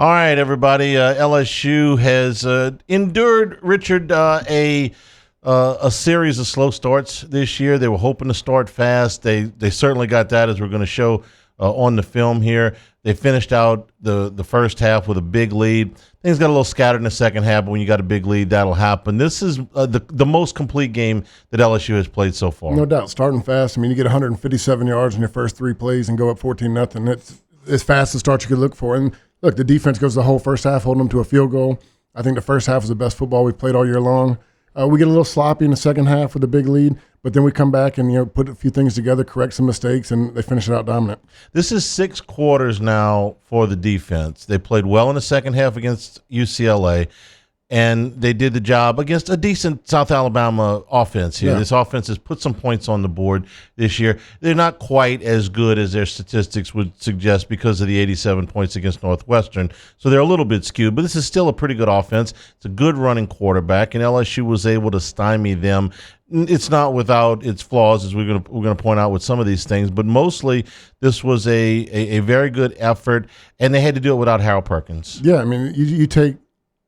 All right, everybody. LSU has endured, Richard, a series of slow starts this year. They were hoping to start fast. They certainly got that, as we're going to show on the film here. They finished out the first half with a big lead. Things got a little scattered in the second half, but when you got a big lead, that'll happen. This is the most complete game that LSU has played so far. No doubt, starting fast. I mean, you get 157 yards in your first three plays and go up 14-0. It's as fast a start you could look for. And look, the defense goes the whole first half, holding them to a field goal. I think the first half was the best football we've played all year long. We get a little sloppy in the second half with a big lead, but then we come back and put a few things together, correct some mistakes, and they finish it out dominant. This is 6 quarters now for the defense. They played well in the second half against UCLA, and they did the job against a decent South Alabama offense here. Yeah. This offense has put some points on the board this year. They're not quite as good as their statistics would suggest because of the 87 points against Northwestern, so they're a little bit skewed, but this is still a pretty good offense. It's a good running quarterback, and LSU was able to stymie them. It's not without its flaws, as we're going to point out with some of these things, but mostly this was a very good effort, and they had to do it without Harold Perkins. Yeah, I mean, you take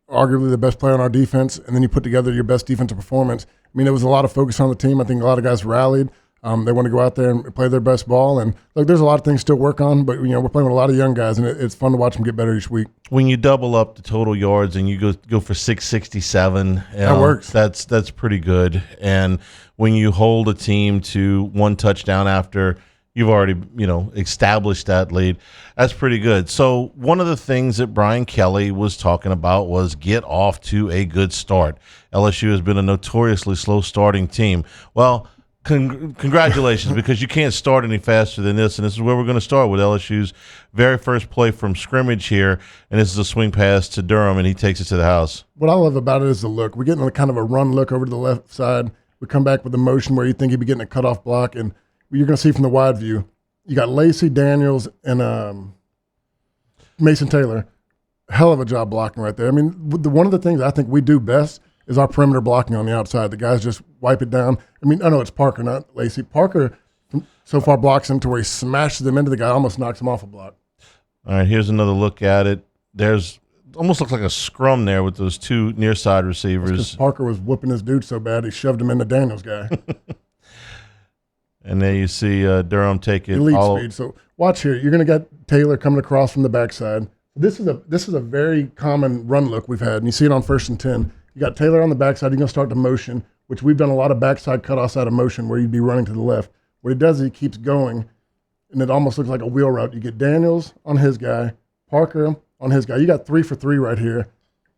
arguably the best player on our defense, and then you put together your best defensive performance. I mean, there was a lot of focus on the team. I think a lot of guys rallied. They want to go out there and play their best ball. And look, there's a lot of things still to work on, but we're playing with a lot of young guys, and it's fun to watch them get better each week. When you double up the total yards and you go for 667, that works. That's pretty good. And when you hold a team to one touchdown after you've already, established that lead, that's pretty good. So one of the things that Brian Kelly was talking about was get off to a good start. LSU has been a notoriously slow starting team. Well, congratulations, because you can't start any faster than this, and this is where we're going to start with LSU's very first play from scrimmage here, and this is a swing pass to Durham, and he takes it to the house. What I love about it is the look. We're getting kind of a run look over to the left side. We come back with a motion where you think he'd be getting a cutoff block, and you're going to see from the wide view, you got Lacey, Daniels, and Mason Taylor. Hell of a job blocking right there. I mean, one of the things I think we do best is our perimeter blocking on the outside. The guys just wipe it down. I mean, I know it's Parker, not Lacey. Parker so far blocks him to where he smashes him into the guy, almost knocks him off a block. All right, here's another look at it. There's almost looks like a scrum there with those two near side receivers. Parker was whooping his dude so bad he shoved him into Daniels' guy. And there you see Durham take it. Elite speed. So watch here. You're going to get Taylor coming across from the backside. This is a very common run look we've had, and you see it on 1st and 10. You got Taylor on the backside. You're going to start to motion, which we've done a lot of backside cutoffs out of motion where you'd be running to the left. What he does is he keeps going, and it almost looks like a wheel route. You get Daniels on his guy, Parker on his guy. You got 3 for 3 right here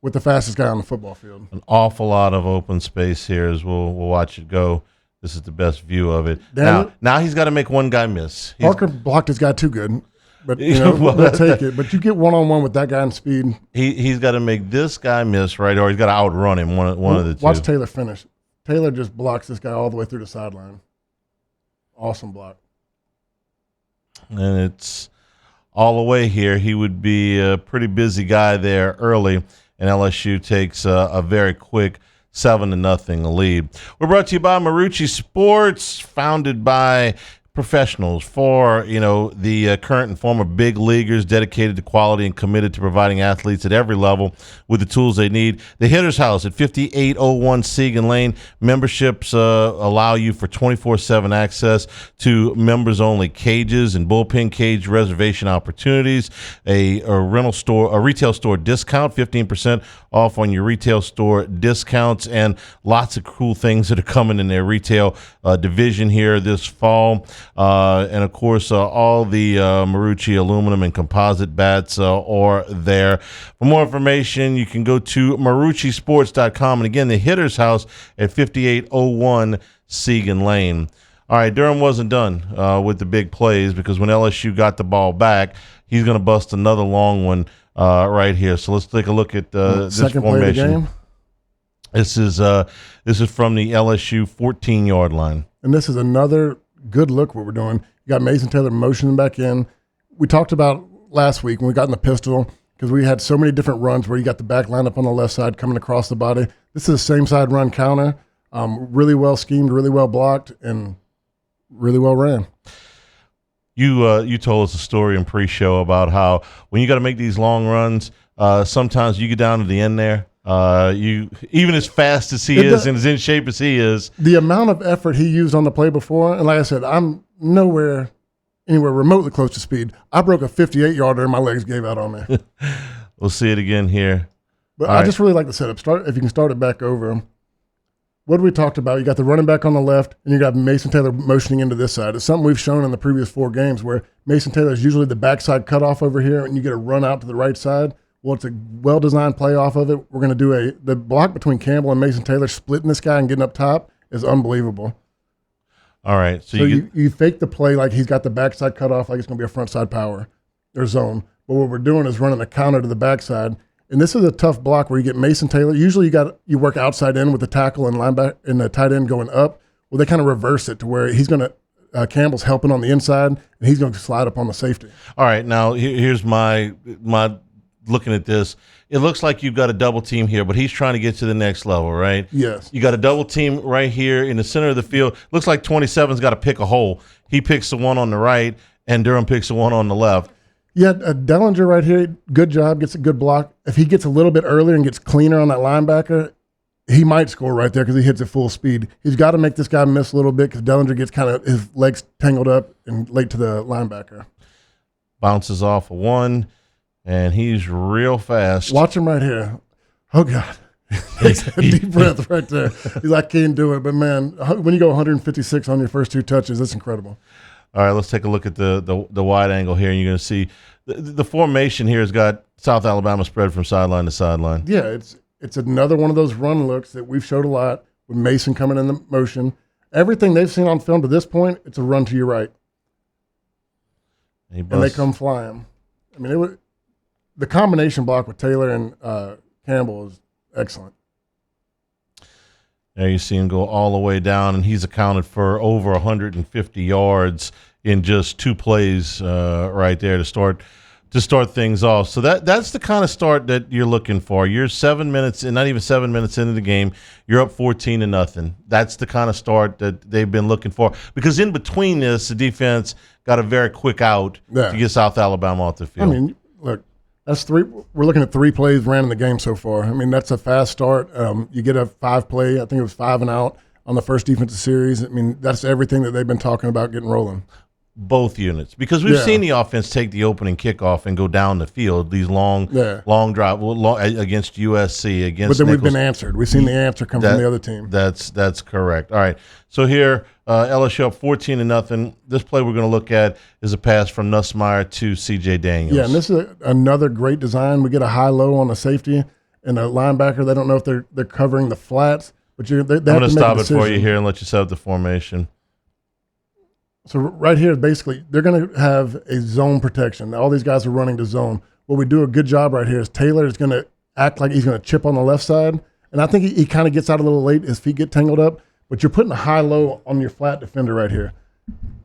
with the fastest guy on the football field. An awful lot of open space here as we'll watch it go. This is the best view of it. Now he's got to make one guy miss. Parker blocked his guy too good, but we'll take it. But you get one-on-one with that guy in speed. He's got to make this guy miss, right, or he's got to outrun him, one of the two. Watch Taylor finish. Taylor just blocks this guy all the way through the sideline. Awesome block. And it's all the way here. He would be a pretty busy guy there early, and LSU takes a very quick 7-0 lead. We're brought to you by Marucci Sports, founded by professionals for the current and former big leaguers, dedicated to quality and committed to providing athletes at every level with the tools they need. The Hitter's House at 5801 Segan Lane. Memberships allow you for 24/7 access to members-only cages and bullpen cage reservation opportunities. A retail store discount, 15% off on your retail store discounts, and lots of cool things that are coming in their retail division here this fall. And, of course, all the Marucci aluminum and composite bats are there. For more information, you can go to MarucciSports.com. And, again, the Hitter's House at 5801 Segan Lane. All right, Durham wasn't done with the big plays, because when LSU got the ball back, he's going to bust another long one right here. So let's take a look at this second formation. Play of the game. This is from the LSU 14-yard line. And this is another good look what we're doing. You got Mason Taylor motioning back in. We talked about last week when we got in the pistol, because we had so many different runs where you got the back line up on the left side coming across the body. This is the same side run counter. Really well schemed, really well blocked, and really well ran. You told us a story in pre-show about how when you got to make these long runs, sometimes you get down to the end there. You even as fast as he is and as in shape as he is, the amount of effort he used on the play before, and like I said, I'm nowhere anywhere remotely close to speed. I broke a 58-yarder and my legs gave out on me. We'll see it again here. But I just really like the setup. If you can start it back over. What we talked about, you got the running back on the left, and you got Mason Taylor motioning into this side. It's something we've shown in the previous 4 games where Mason Taylor is usually the backside cutoff over here, and you get a run out to the right side. Well, it's a well-designed play off of it. We're going to do the block between Campbell and Mason Taylor, splitting this guy and getting up top is unbelievable. All right. So you fake the play like he's got the backside cut off, like it's going to be a front side power or zone. But what we're doing is running a counter to the backside. And this is a tough block where you get Mason Taylor. Usually you work outside in with the tackle and linebacker and the tight end going up. Well, they kind of reverse it to where he's going to Campbell's helping on the inside and he's going to slide up on the safety. All right. Now here's my looking at this. It looks like you've got a double team here, but he's trying to get to the next level, right? Yes. You got a double team right here in the center of the field. Looks like 27's got to pick a hole. He picks the one on the right, and Durham picks the one on the left. Yeah, Dellinger right here, good job, gets a good block. If he gets a little bit earlier and gets cleaner on that linebacker, he might score right there because he hits at full speed. He's got to make this guy miss a little bit because Dellinger gets kind of his legs tangled up and late to the linebacker. Bounces off a one, and he's real fast. Watch him right here. Oh, God. Takes a deep breath right there. He's like, I can't do it. But, man, when you go 156 on your first 2 touches, that's incredible. All right, let's take a look at the wide angle here, and you're going to see the formation here has got South Alabama spread from sideline to sideline. Yeah, it's another one of those run looks that we've showed a lot with Mason coming in the motion. Everything they've seen on film to this point, it's a run to your right. And they come flying. I mean, the combination block with Taylor and Campbell is excellent. There you see him go all the way down, and he's accounted for over 150 yards in just 2 plays right there to start things off. So that's the kind of start that you're looking for. You're 7 minutes, and not even 7 minutes into the game, you're up 14-0. That's the kind of start that they've been looking for. Because in between this, the defense got a very quick out to get South Alabama off the field. I mean, look. That's 3. We're looking at 3 plays ran in the game so far. I mean, that's a fast start. You get a 5 play. I think it was 5 and out on the first defensive series. I mean, that's everything that they've been talking about getting rolling. Both units, because we've seen the offense take the opening kickoff and go down the field. These long drive against USC, against. But then Nichols. We've been answered. We've seen the answer come from the other team. That's correct. All right. So here, LSU up 14-0. This play we're going to look at is a pass from Nussmeier to CJ Daniels. Yeah, and this is another great design. We get a high-low on the safety and a linebacker. They don't know if they're covering the flats, but they I'm going to stop it for you here here and let you set up the formation. So right here, basically, they're going to have a zone protection. All these guys are running to zone. What we do a good job right here is Taylor is going to act like he's going to chip on the left side, and I think he kind of gets out a little late. His feet get tangled up, but you're putting a high-low on your flat defender right here.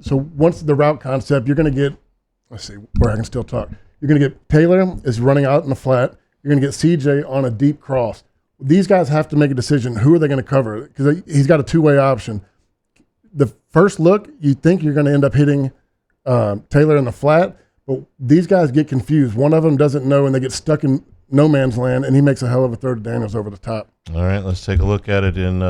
So once the route concept, you're going to get – let's see where I can still talk. You're going to get Taylor is running out in the flat. You're going to get CJ on a deep cross. These guys have to make a decision. Who are they going to cover? Because he's got a 2-way option. The first look, you think you're going to end up hitting Taylor in the flat, but these guys get confused. One of them doesn't know, and they get stuck in no man's land, and he makes a hell of a throw to Daniels over the top. All right, let's take a look at it in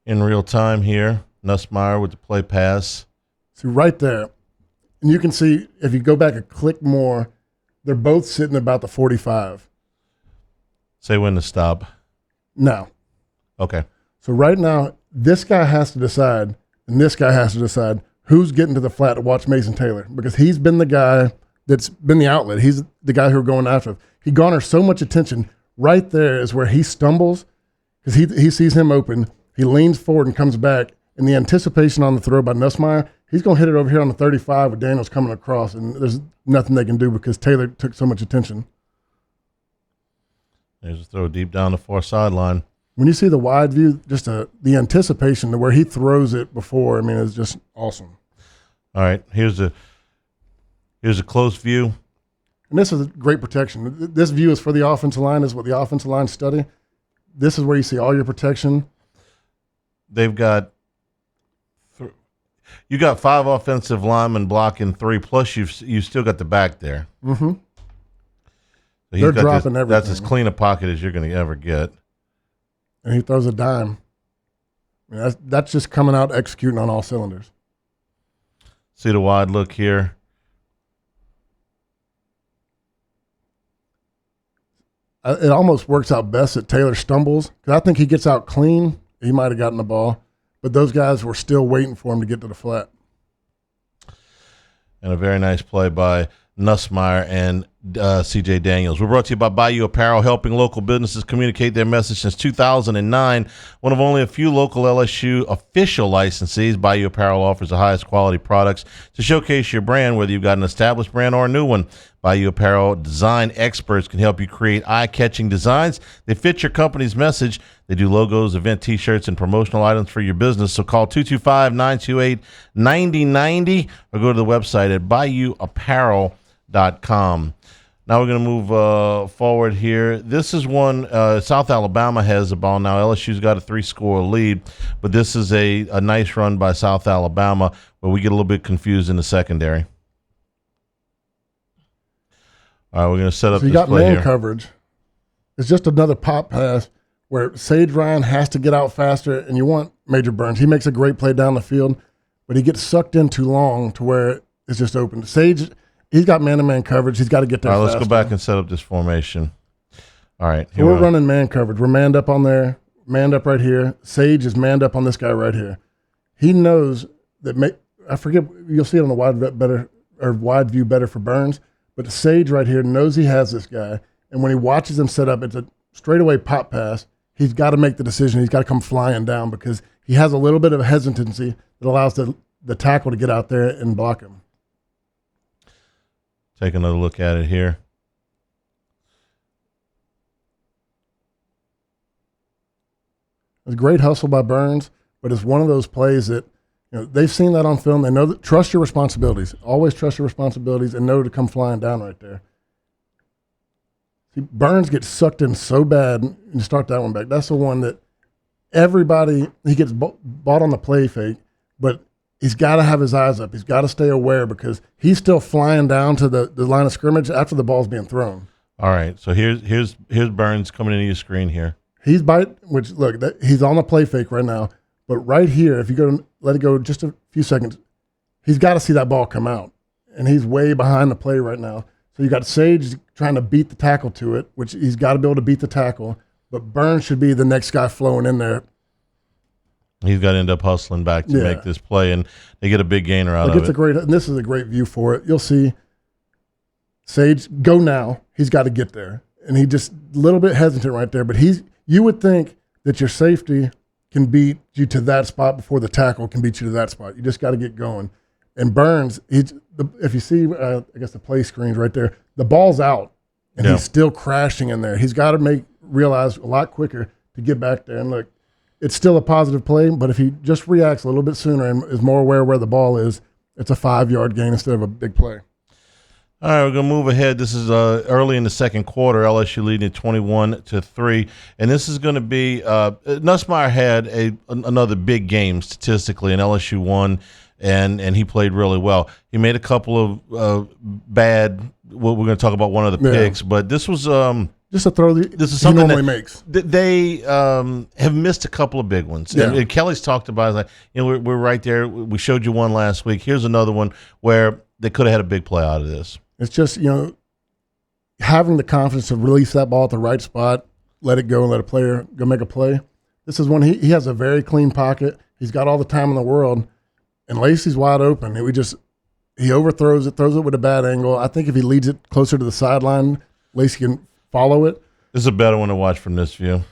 real time here. Nussmeier with the play pass. So right there, and you can see if you go back a click more, they're both sitting about the 45. Say when to stop. Now. Okay. So right now, this guy has to decide, and this guy has to decide who's getting to the flat to watch Mason Taylor, because he's been the guy that's been the outlet. He's the guy who are going after him. He garners so much attention. Right there is where he stumbles because he sees him open. He leans forward and comes back, and the anticipation on the throw by Nussmeier, he's going to hit it over here on the 35 with Daniels coming across, and there's nothing they can do because Taylor took so much attention. There's a throw deep down the far sideline. When you see the wide view, just the anticipation to where he throws it before, I mean, it's just awesome. All right, here's a close view. And this is great protection. This view is for the offensive line. This is what the offensive line study. This is where you see all your protection. They've got You got 5 offensive linemen blocking 3, plus you've still got the back there. Mm-hmm. So They're dropping everything. That's as clean a pocket as you're going to ever get. And he throws a dime. I mean, that's just coming out executing on all cylinders. See the wide look here. It almost works out best that Taylor stumbles, because I think he gets out clean. He might have gotten the ball, but those guys were still waiting for him to get to the flat. And a very nice play by Nussmeier and C.J. Daniels. We're brought to you by Bayou Apparel, helping local businesses communicate their message since 2009. One of only a few local LSU official licensees, Bayou Apparel offers the highest quality products to showcase your brand, whether you've got an established brand or a new one. Bayou Apparel design experts can help you create eye-catching designs. They fit your company's message. They do logos, event T-shirts, and promotional items for your business. So call 225-928-9090 or go to the website at bayouapparel.com. Now we're going to move forward here. This is one, South Alabama has the ball now. LSU's got a 3-score lead, but this is a nice run by South Alabama, where we get a little bit confused in the secondary. All right, we're going to set up this play here. So you got man coverage. It's just another pop pass where Sage Ryan has to get out faster, and you want Major Burns. He makes a great play down the field, but he gets sucked in too long to where it's just open. Sage, he's got man-to-man coverage. He's got to get there All right, faster. let's go back and set up this formation. All right. So we're running man coverage. We're manned up on there, manned up right here. Sage is manned up on this guy right here. He knows that I forget, you'll see it on the wide view better for Burns, but Sage right here knows he has this guy, and when he watches him set up, it's a straightaway pop pass. He's got to make the decision. He's got to come flying down because he has a little bit of a hesitancy that allows the tackle to get out there and block him. Take another look at it here. It's a great hustle by Burns, but it's one of those plays that, they've seen that on film. They know that trust your responsibilities. Always trust your responsibilities and know to come flying down right there. See, Burns gets sucked in so bad, and start that one back. That's the one that he gets bought on the play fake, but he's got to have his eyes up. He's got to stay aware because he's still flying down to the line of scrimmage after the ball's being thrown. All right, so here's Burns coming into your screen here. He's he's on the play fake right now, but right here, if you go let it go just a few seconds, he's got to see that ball come out, and he's way behind the play right now. So you got Sage trying to beat the tackle to it, which he's got to be able to beat the tackle, but Burns should be the next guy flowing in there. He's got to end up hustling back to make this play, and they get a big gainer out of it. And this is a great view for it. You'll see Sage go now. He's got to get there, and he just a little bit hesitant right there. But you would think that your safety can beat you to that spot before the tackle can beat you to that spot. You just got to get going. And Burns, if you see, I guess the play screen's right there, the ball's out, and he's still crashing in there. He's got to realize a lot quicker to get back there. And look, it's still a positive play, but if he just reacts a little bit sooner and is more aware where the ball is, it's a 5-yard gain instead of a big play. All right, we're going to move ahead. This is early in the second quarter. LSU leading 21-3, and this is going to be Nussmeier had another big game statistically, and LSU won, and he played really well. He made a couple of bad. Well, we're going to talk about one of the picks, but this was just a throw. This is something he normally makes. They have missed a couple of big ones. Yeah. And Kelly's talked about it, like, we're right there. We showed you one last week. Here's another one where they could have had a big play out of this. It's just, having the confidence to release that ball at the right spot, let it go and let a player go make a play. This is one he has a very clean pocket. He's got all the time in the world, and Lacey's wide open. He overthrows it, throws it with a bad angle. I think if he leads it closer to the sideline, Lacey can follow it. This is a better one to watch from this view.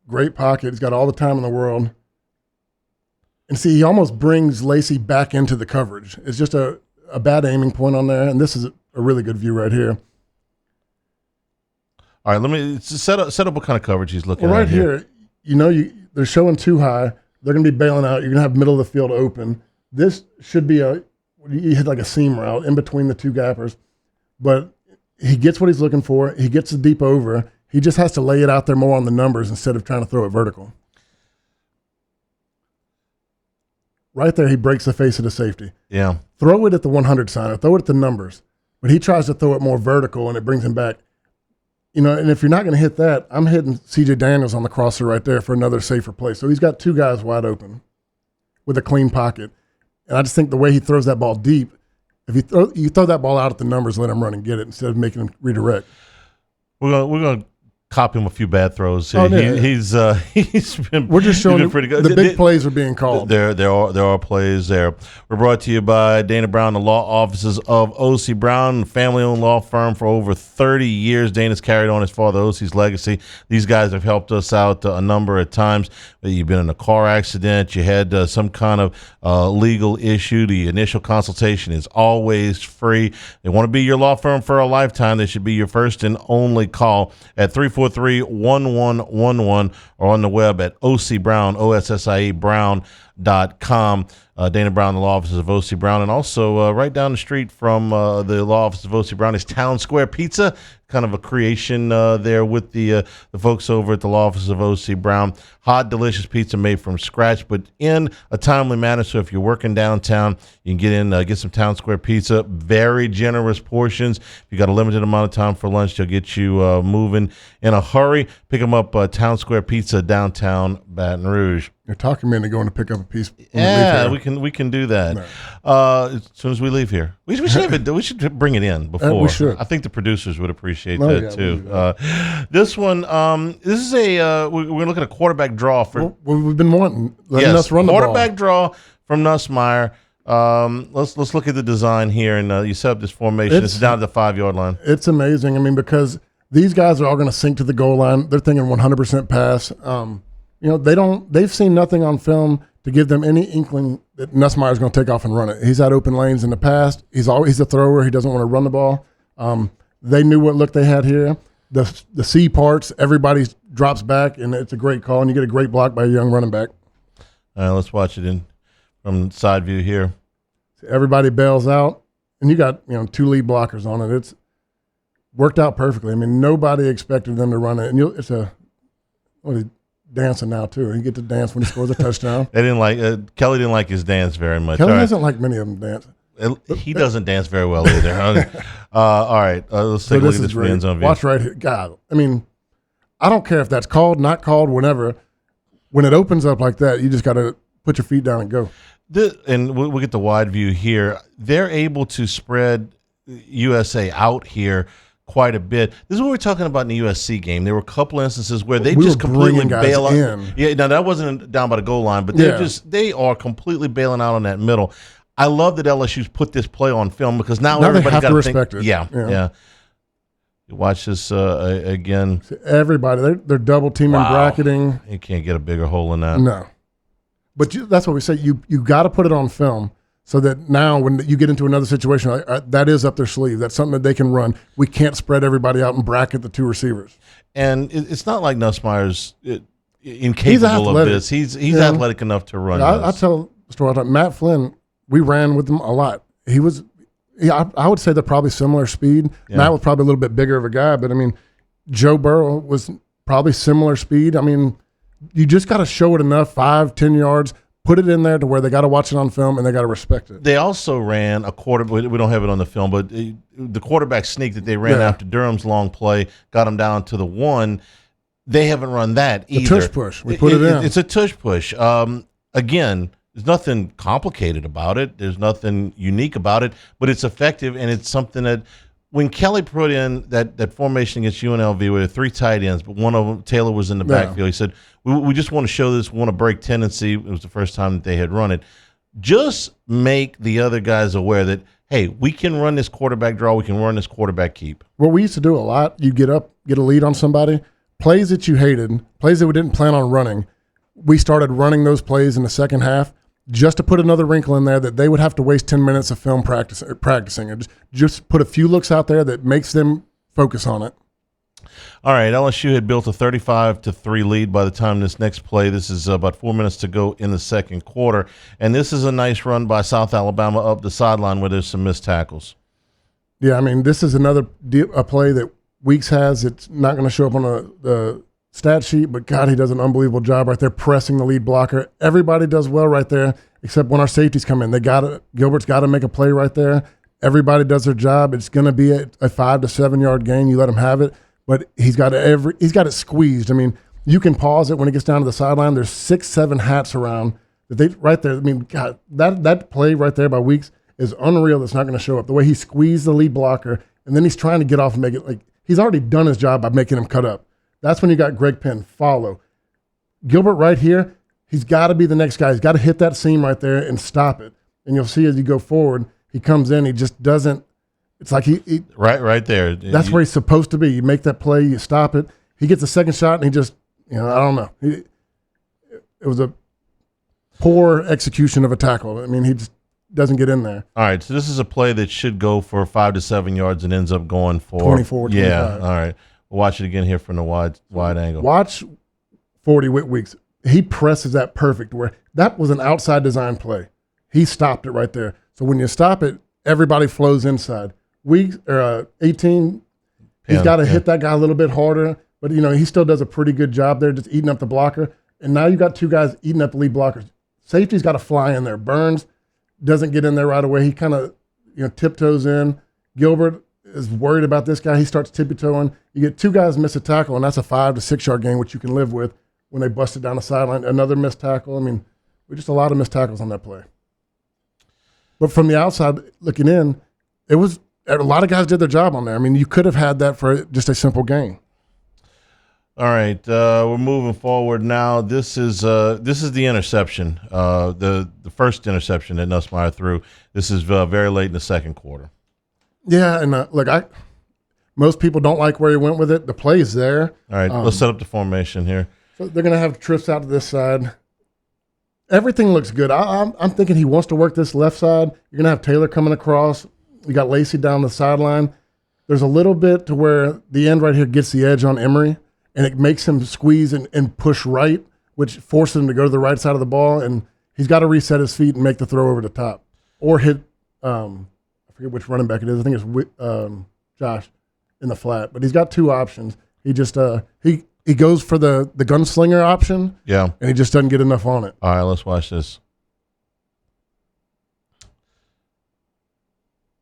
Great pocket. He's got all the time in the world. And see, he almost brings Lacey back into the coverage. It's just a bad aiming point on there, and this is a really good view right here. All right, let me set up what kind of coverage he's looking at. Right here, they're showing too high. They're going to be bailing out. You're going to have middle of the field open. This should be you hit like a seam route in between the two gappers. But he gets what he's looking for. He gets the deep over. He just has to lay it out there more on the numbers instead of trying to throw it vertical. right there, he breaks the face of the safety. Yeah. Throw it at the 100 sign or throw it at the numbers. But he tries to throw it more vertical, and it brings him back. And if you're not going to hit that, I'm hitting C.J. Daniels on the crosser right there for another safer play. So he's got two guys wide open with a clean pocket. And I just think the way he throws that ball deep, if you throw that ball out at the numbers, let him run and get it instead of making him redirect. We're gonna copy him a few bad throws. Oh, yeah. He's been. We're just showing pretty good. The big plays are being called. There are plays there. We're brought to you by Dana Brown, the law offices of O.C. Brown, family-owned law firm for over 30 years. Dana's carried on his father O.C.'s legacy. These guys have helped us out a number of times. You've been in a car accident. You had some kind of legal issue. The initial consultation is always free. They want to be your law firm for a lifetime. They should be your first and only call at 343-1111 or on the web at OCBrown, O-S-S-I-E, Brown.com. Dana Brown, the law offices of O.C. Brown. And also right down the street from the law office of O.C. Brown is Town Square Pizza, kind of a creation there with the folks over at the law office of O.C. Brown. Hot, delicious pizza made from scratch, but in a timely manner. So if you're working downtown, you can get in, get some Town Square Pizza. Very generous portions. If you got a limited amount of time for lunch, they'll get you moving in a hurry. Pick them up, Town Square Pizza, downtown Baton Rouge. You're talking me into going to pick up a piece. Yeah, we can do that. No. As soon as we leave here, we should bring it in before. We should. I think the producers would appreciate Oh, that yeah, too. This one, this is we're looking at a quarterback draw for. Well, we've been wanting letting us run the ball. Quarterback draw from Nussmeier. Let's look at the design here, and you set up this formation. It's down at the 5-yard line. It's amazing. I mean, because these guys are all going to sink to the goal line. They're thinking 100% pass. They've seen nothing on film to give them any inkling that Nussmeier's going to take off and run it. He's had open lanes in the past. He's a thrower. He doesn't want to run the ball. They knew what look they had here. The C parts, everybody drops back, and it's a great call, and you get a great block by a young running back. All right, let's watch it from side view here. Everybody bails out, and you got two lead blockers on it. It's worked out perfectly. I mean, nobody expected them to run it, and he's dancing now too. He get to dance when he scores a touchdown. Kelly didn't like his dance very much. Kelly doesn't like many of them dance. He doesn't dance very well either. All right, let's take a look at this end zone view. Watch right here. God, I mean, I don't care if that's called, not called, whenever. When it opens up like that, you just got to put your feet down and go. And we'll get the wide view here. They're able to spread USA out here quite a bit. This is what we're talking about in the USC game. There were a couple instances where they just completely bail out. Yeah, now that wasn't down by the goal line, but they are completely bailing out on that middle. I love that LSU's put this play on film because now everybody's got to respect it. Yeah. You watch this again. Everybody, they're double teaming, bracketing. You can't get a bigger hole than that. No. But that's what we say. You got to put it on film so that now when you get into another situation, that is up their sleeve. That's something that they can run. We can't spread everybody out and bracket the two receivers. And it's not like Nussmeier's incapable of this. He's athletic enough to run. I tell the story all the time. Matt Flynn, we ran with him a lot. I would say they're probably similar speed. Yeah. Matt was probably a little bit bigger of a guy, but I mean, Joe Burrow was probably similar speed. I mean, you just got to show it enough, 5-10 yards, put it in there to where they got to watch it on film and they got to respect it. They also ran a quarter. We don't have it on the film, but the quarterback sneak that they ran after Durham's long play got him down to the 1. They haven't run that either. A tush push. We put it in. It's a tush push. Again, there's nothing complicated about it. There's nothing unique about it, but it's effective, and it's something that when Kelly put in that formation against UNLV with 3 tight ends, but one of them, Taylor, was in the backfield, he said, we just want to show this, want to break tendency. It was the first time that they had run it. Just make the other guys aware that, hey, we can run this quarterback draw, we can run this quarterback keep. What we used to do a lot, you get up, get a lead on somebody, plays that you hated, plays that we didn't plan on running, we started running those plays in the second half, just to put another wrinkle in there that they would have to waste 10 minutes of film practicing. And just put a few looks out there that makes them focus on it. All right, LSU had built a 35-3 lead by the time this next play. This is about 4 minutes to go in the second quarter. And this is a nice run by South Alabama up the sideline where there's some missed tackles. Yeah, I mean, this is another a play that Weeks has. It's not going to show up on the stat sheet, but God, he does an unbelievable job right there pressing the lead blocker. Everybody does well right there, except when our safeties come in. Gilbert's got to make a play right there. Everybody does their job. It's going to be a 5 to 7 yard gain. You let him have it, but he's got it squeezed. I mean, you can pause it when it gets down to the sideline. There's 6, 7 hats around that they right there. I mean, God, that play right there by Weeks is unreal. That's not going to show up. The way he squeezed the lead blocker, and then he's trying to get off and make it like he's already done his job by making him cut up. That's when you got Greg Penn follow. Gilbert right here, he's got to be the next guy. He's got to hit that seam right there and stop it. And you'll see as you go forward, he comes in, he just doesn't. It's like he right there. That's where he's supposed to be. You make that play, you stop it. He gets a second shot, and he just, I don't know. It was a poor execution of a tackle. I mean, he just doesn't get in there. All right, so this is a play that should go for 5 to 7 yards and ends up going for 24, 25. Yeah, all right. We'll watch it again here from the wide angle. Watch 40 Weeks. He presses that perfect where that was an outside design play. He stopped it right there. So when you stop it, everybody flows inside. 18, he's got to hit that guy a little bit harder, but he still does a pretty good job there, just eating up the blocker. And now you got 2 guys eating up the lead blockers. Safety's got to fly in there. Burns doesn't get in there right away. He kind of tiptoes in. Gilbert is worried about this guy. He starts tippy-toeing. You get 2 guys miss a tackle, and that's a 5 to 6 yard gain, which you can live with when they busted down the sideline. Another missed tackle. I mean, just a lot of missed tackles on that play. But from the outside looking in, it was a lot of guys did their job on there. I mean, you could have had that for just a simple gain. All right, we're moving forward now. This is the interception, the first interception that Nussmeier threw. This is very late in the second quarter. Yeah, and look, most people don't like where he went with it. The play is there. All right, let's set up the formation here. So they're going to have trips out to this side. Everything looks good. I'm thinking he wants to work this left side. You're going to have Taylor coming across. You got Lacey down the sideline. There's a little bit to where the end right here gets the edge on Emery, and it makes him squeeze and push right, which forces him to go to the right side of the ball, and he's got to reset his feet and make the throw over the top. Or hit, I forget which running back it is. I think it's Josh in the flat. But he's got 2 options. He just he goes for the gunslinger option, yeah, and he just doesn't get enough on it. All right, let's watch this.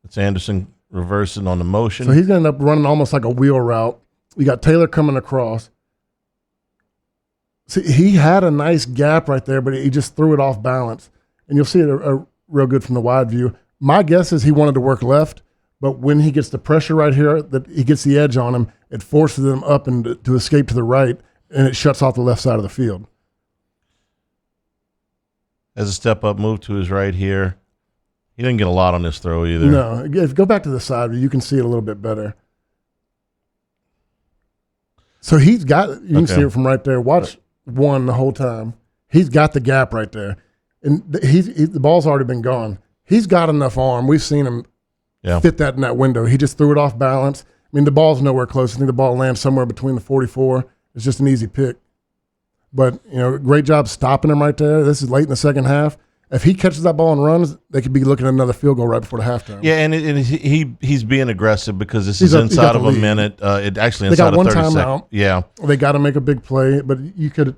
It's Anderson reversing on the motion. So he's going to end up running almost like a wheel route. You got Taylor coming across. See, he had a nice gap right there, but he just threw it off balance. And you'll see it a real good from the wide view. My guess is he wanted to work left, but when he gets the pressure right here, that he gets the edge on him, it forces him up and to escape to the right, and it shuts off the left side of the field. As a step-up move to his right here. He didn't get a lot on this throw either. No. If you go back to the side view, you can see it a little bit better. So he's got – you can see it from right there. Watch 1 the whole time. He's got the gap right there. And the ball's already been gone. He's got enough arm. We've seen him fit that in that window. He just threw it off balance. I mean, the ball's nowhere close. I think the ball lands somewhere between the 44. It's just an easy pick. But, great job stopping him right there. This is late in the second half. If he catches that ball and runs, they could be looking at another field goal right before the halftime. Yeah, and he's being aggressive because this is inside of a minute. It actually inside of 30 seconds. Timeout. Yeah, they got to make a big play, but you could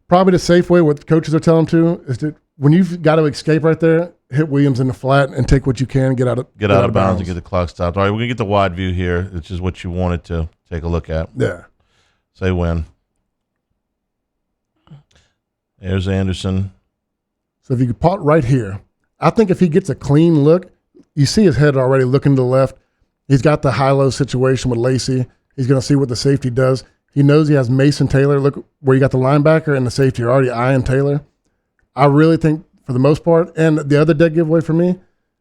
probably the safe way. What coaches are telling them to is that when you've got to escape right there, hit Williams in the flat and take what you can and get out of bounds and get the clock stopped. All right, we're gonna get the wide view here, which is what you wanted to take a look at. Yeah, say when. There's Anderson. So if you could pot right here, I think if he gets a clean look, you see his head already looking to the left. He's got the high-low situation with Lacey. He's going to see what the safety does. He knows he has Mason Taylor. Look where you got the linebacker and the safety are already eyeing Taylor. I really think for the most part, and the other dead giveaway for me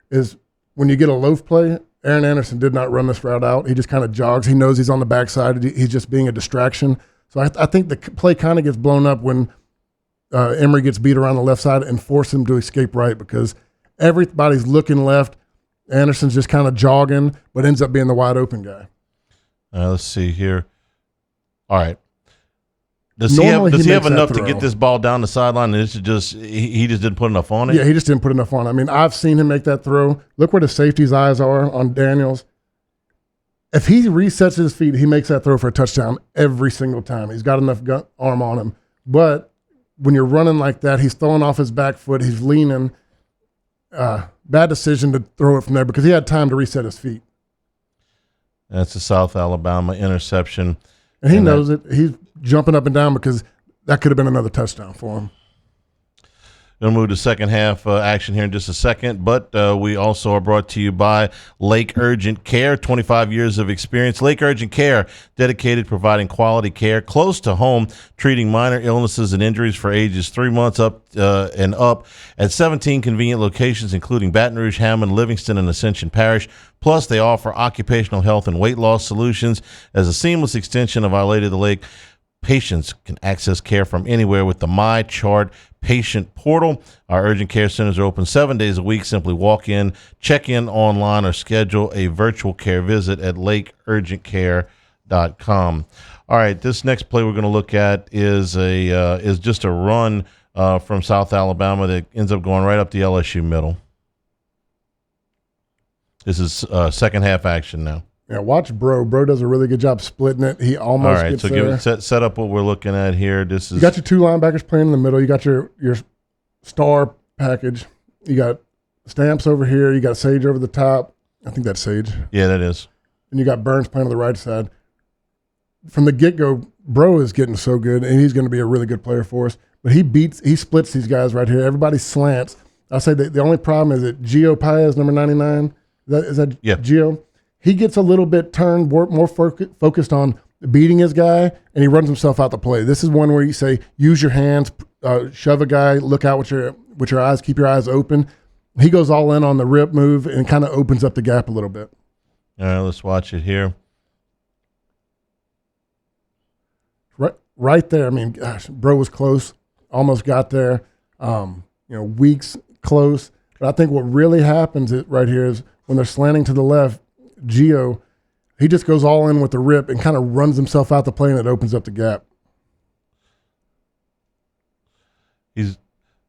is when you get a loaf play, Aaron Anderson did not run this route out. He just kind of jogs. He knows he's on the backside. He's just being a distraction. So I think the play kind of gets blown up when Emery gets beat around the left side and force him to escape right because everybody's looking left. Anderson's just kind of jogging, but ends up being the wide open guy. Let's see here. All right. Does he have enough to get this ball down the sideline? And he just didn't put enough on it? Yeah, he just didn't put enough on it. I mean, I've seen him make that throw. Look where the safety's eyes are on Daniels. if he resets his feet, he makes that throw for a touchdown every single time. He's got enough arm on him. But when you're running like that, he's throwing off his back foot. He's leaning. Bad decision to throw it from there because he had time to reset his feet. That's a South Alabama interception. And he knows it. He's jumping up and down because that could have been another touchdown for him. Going to move to second half action here in just a second, but we also are brought to you by Lake Urgent Care, 25 years of experience. Lake Urgent Care, dedicated providing quality care close to home, treating minor illnesses and injuries for ages 3 months up and up at 17 convenient locations, including Baton Rouge, Hammond, Livingston, and Ascension Parish. Plus, they offer occupational health and weight loss solutions as a seamless extension of Our Lady of the Lake. Patients can access care from anywhere with the My Chart patient portal. Our urgent care centers are open 7 days a week. Simply walk in, check in online, or schedule a virtual care visit at lakeurgentcare.com. All right, this next play we're going to look at is just a run from South Alabama that ends up going right up the LSU middle. This is second half action now. Yeah, watch Bro. Bro does a really good job splitting it. He almost gets there. All right, so set up what we're looking at here. This is you got your two linebackers playing in the middle. You got your star package. You got Stamps over here. You got Sage over the top. I think that's Sage. Yeah, that is. And you got Burns playing on the right side. From the get-go, Bro is getting so good, and he's going to be a really good player for us. But he splits these guys right here. Everybody slants. I say the only problem is that Gio Paez, number 99, is that yeah. Gio? He gets a little bit turned, more focused on beating his guy, and he runs himself out the play. This is one where you say, use your hands, shove a guy, look out with your eyes, keep your eyes open. He goes all in on the rip move and kind of opens up the gap a little bit. All right, let's watch it here. Right there. I mean, gosh, Bro was close, almost got there. Weeks close. But I think what really happens right here is when they're slanting to the left, Gio, he just goes all in with the rip and kind of runs himself out the play, and it opens up the gap.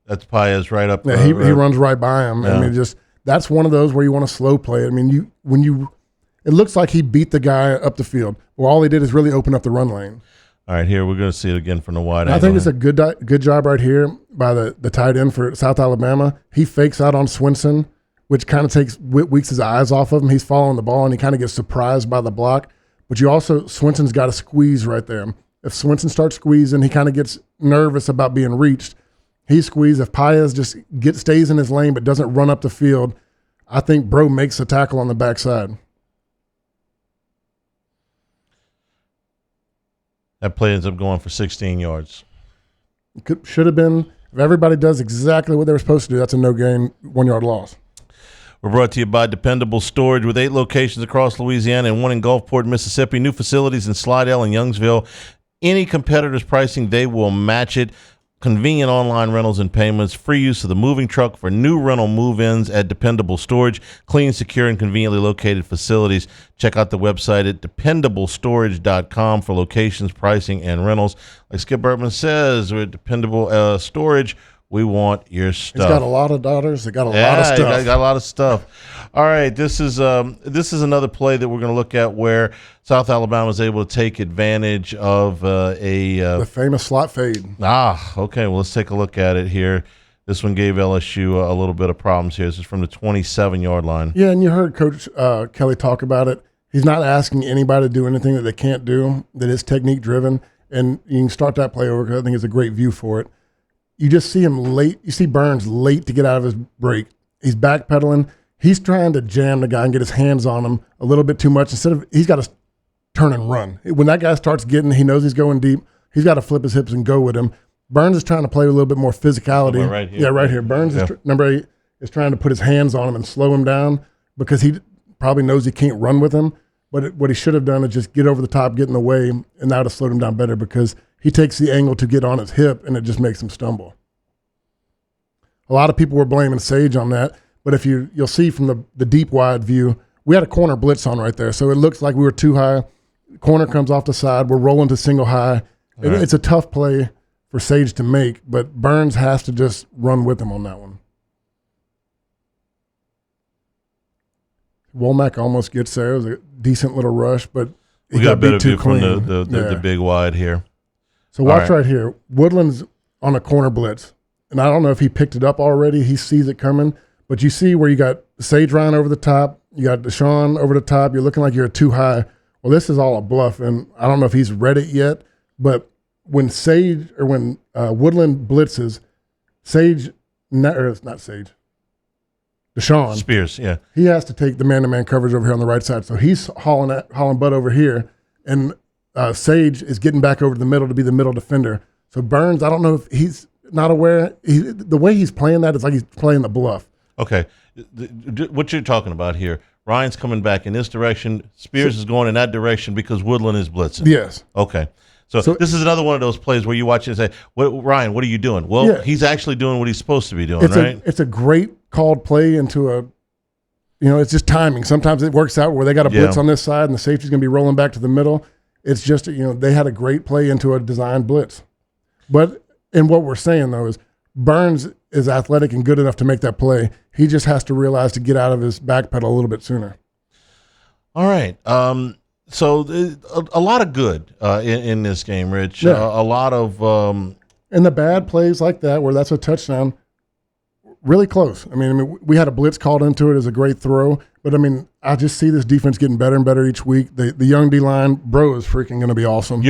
That's Paez right up. Yeah, he runs right by him. Yeah. I mean, that's one of those where you want to slow play. I mean, it looks like he beat the guy up the field. Well, all he did is really open up the run lane. All right, here we're going to see it again from the wide. I think it's a good job right here by the tight end for South Alabama. He fakes out on Swinson, which kind of takes Weeks' eyes off of him. He's following the ball, and he kind of gets surprised by the block. But Swinson's got to squeeze right there. If Swinson starts squeezing, he kind of gets nervous about being reached. He squeezes. If Paez just stays in his lane but doesn't run up the field, I think Bro makes a tackle on the backside. That play ends up going for 16 yards. Should have been. If everybody does exactly what they were supposed to do, that's a no-gain 1-yard loss. We're brought to you by Dependable Storage with 8 locations across Louisiana and 1 in Gulfport, Mississippi. New facilities in Slidell and Youngsville. Any competitor's pricing, they will match it. Convenient online rentals and payments. Free use of the moving truck for new rental move-ins at Dependable Storage. Clean, secure, and conveniently located facilities. Check out the website at dependablestorage.com for locations, pricing, and rentals. Like Skip Burtman says, we're at Dependable Storage. We want your stuff. He's got a lot of daughters. They got a lot of stuff. Got a lot of stuff. All right, this is another play that we're going to look at where South Alabama is able to take advantage of the famous slot fade. Okay. Well, let's take a look at it here. This one gave LSU a little bit of problems here. This is from the 27-yard line. Yeah, and you heard Coach Kelly talk about it. He's not asking anybody to do anything that they can't do, that is technique-driven, and you can start that play over because I think it's a great view for it. You just see him late. You see Burns late to get out of his break. He's backpedaling. He's trying to jam the guy and get his hands on him a little bit too much. He's got to turn and run. When that guy starts he knows he's going deep. He's got to flip his hips and go with him. Burns is trying to play with a little bit more physicality. Right here. Yeah, right here. Burns, number 8, is trying to put his hands on him and slow him down because he probably knows he can't run with him. But what he should have done is just get over the top, get in the way, and that would have slowed him down better because he takes the angle to get on his hip, and it just makes him stumble. A lot of people were blaming Sage on that, but you'll see from the deep wide view, we had a corner blitz on right there, so it looks like we were too high. Corner comes off the side. We're rolling to single high. Right. It's a tough play for Sage to make, but Burns has to just run with him on that one. Womack almost gets there. It was a decent little rush, but we got a better view from clean. the big wide here. So watch right here. Woodland's on a corner blitz, and I don't know if he picked it up already. He sees it coming, but you see where you got Sage Ryan over the top, you got Deshaun over the top. You're looking like you're too high. Well, this is all a bluff, and I don't know if he's read it yet, but when Woodland blitzes, Deshaun Spears, yeah, he has to take the man-to-man coverage over here on the right side. So he's hauling butt over here, and Sage is getting back over to the middle to be the middle defender. So Burns, I don't know if he's not aware. The way he's playing that is like he's playing the bluff. Okay, what you're talking about here, Ryan's coming back in this direction. Spears is going in that direction because Woodland is blitzing. Yes. Okay. So this is another one of those plays where you watch it and say, Ryan, what are you doing? Well, he's actually doing what he's supposed to be doing, right? It's a great called play into it's just timing. Sometimes it works out where they got a blitz on this side and the safety's going to be rolling back to the middle. It's just, they had a great play into a designed blitz. And what we're saying, though, is Burns is athletic and good enough to make that play. He just has to realize to get out of his back pedal a little bit sooner. All right. So a lot of good in this game, Rich. A lot of and the bad plays like that, where that's a touchdown, really close. I mean, we had a blitz called into it as a great throw, but I just see this defense getting better and better each week. The young D-line, Bro, is freaking going to be awesome.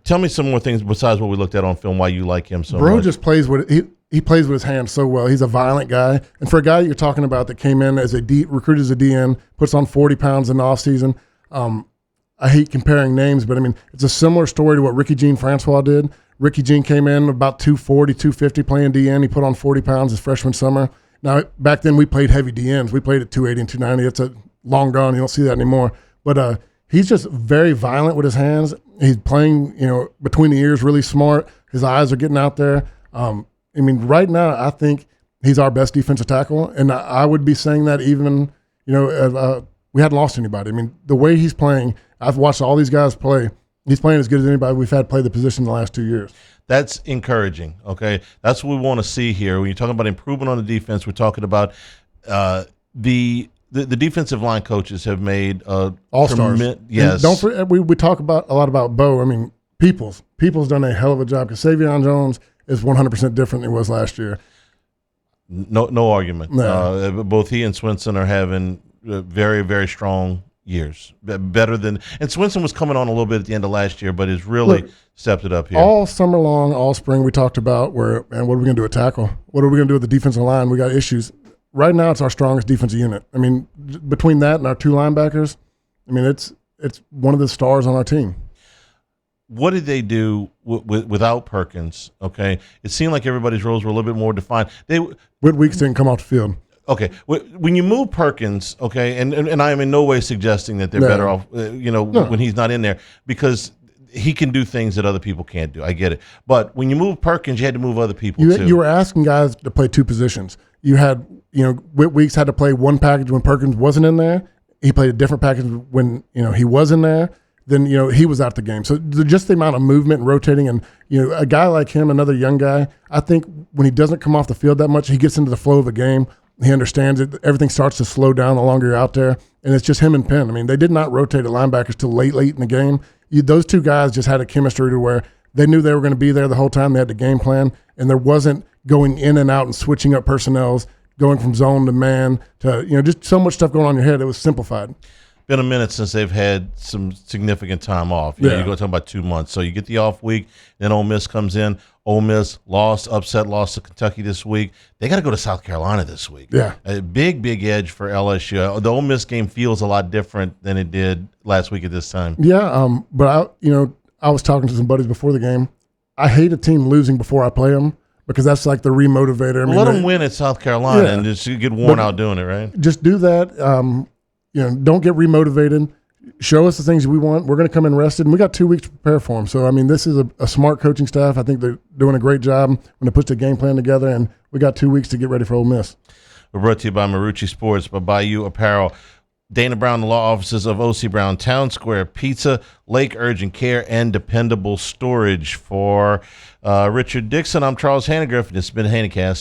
Tell me some more things besides what we looked at on film. Why you like him so much? Bro just plays with he plays with his hands so well. He's a violent guy, and for a guy you're talking about that came in as recruited as a DN, puts on 40 pounds in the offseason. I hate comparing names, but it's a similar story to what Ricky Jean Francois did. Ricky Jean came in about 240, 250 playing DN. He put on 40 pounds his freshman summer. Now, back then we played heavy DNs. We played at 280 and 290. It's a long gone. You don't see that anymore. But he's just very violent with his hands. He's playing, between the ears, really smart. His eyes are getting out there. Right now I think he's our best defensive tackle, and I would be saying that even, we hadn't lost anybody. The way he's playing, I've watched all these guys play. He's playing as good as anybody we've had play the position in the last 2 years. That's encouraging, okay? That's what we want to see here. When you're talking about improvement on the defense, we're talking about the defensive line coaches have made all-stars. Yes. And don't forget, we talk a lot about Bo. Peoples done a hell of a job because Savion Jones is 100% different than he was last year. No argument. No. Both he and Swinson are having very, very strong years, better than, and Swinson was coming on a little bit at the end of last year, but has really stepped it up here. All summer long, all spring, we talked about what are we going to do at tackle? What are we going to do with the defensive line? We got issues. Right now, it's our strongest defensive unit. Between that and our two linebackers, it's one of the stars on our team. What did they do without Perkins? Okay, it seemed like everybody's roles were a little bit more defined. Whit Weeks didn't come off the field. Okay, when you move Perkins, okay, and I am in no way suggesting that they're better off, when he's not in there, because he can do things that other people can't do. I get it. But when you move Perkins, you had to move other people too. You were asking guys to play two positions. You had, Whit Weeks had to play one package when Perkins wasn't in there. He played a different package when, he was in there. Then, he was out the game. So just the amount of movement and rotating, and, a guy like him, another young guy, I think when he doesn't come off the field that much, he gets into the flow of the game. He understands it. Everything starts to slow down the longer you're out there, and it's just him and Penn. They did not rotate at linebackers till late in the game. Those two guys just had a chemistry to where they knew they were going to be there the whole time. They had the game plan, and there wasn't going in and out and switching up personnels, going from zone to man to, just so much stuff going on in your head. It was simplified. Been a minute since they've had some significant time off. You're going to talk about 2 months. So you get the off week, then Ole Miss comes in. Ole Miss lost to Kentucky this week. They got to go to South Carolina this week. Yeah. A big edge for LSU. The Ole Miss game feels a lot different than it did last week at this time. Yeah, but I was talking to some buddies before the game. I hate a team losing before I play them because that's like the remotivator. Let them win at South Carolina and just get worn out doing it, right? Just do that. Don't get remotivated. Show us the things we want. We're going to come in rested, and we got 2 weeks to prepare for them. So, this is a smart coaching staff. I think they're doing a great job when they put the game plan together, and we got 2 weeks to get ready for Ole Miss. We're brought to you by Marucci Sports, by Bayou Apparel, Dana Brown, the law offices of O.C. Brown, Town Square Pizza, Lake Urgent Care, and Dependable Storage. For Richard Dickson, I'm Charles Hanagriff, and this has been Hanacast.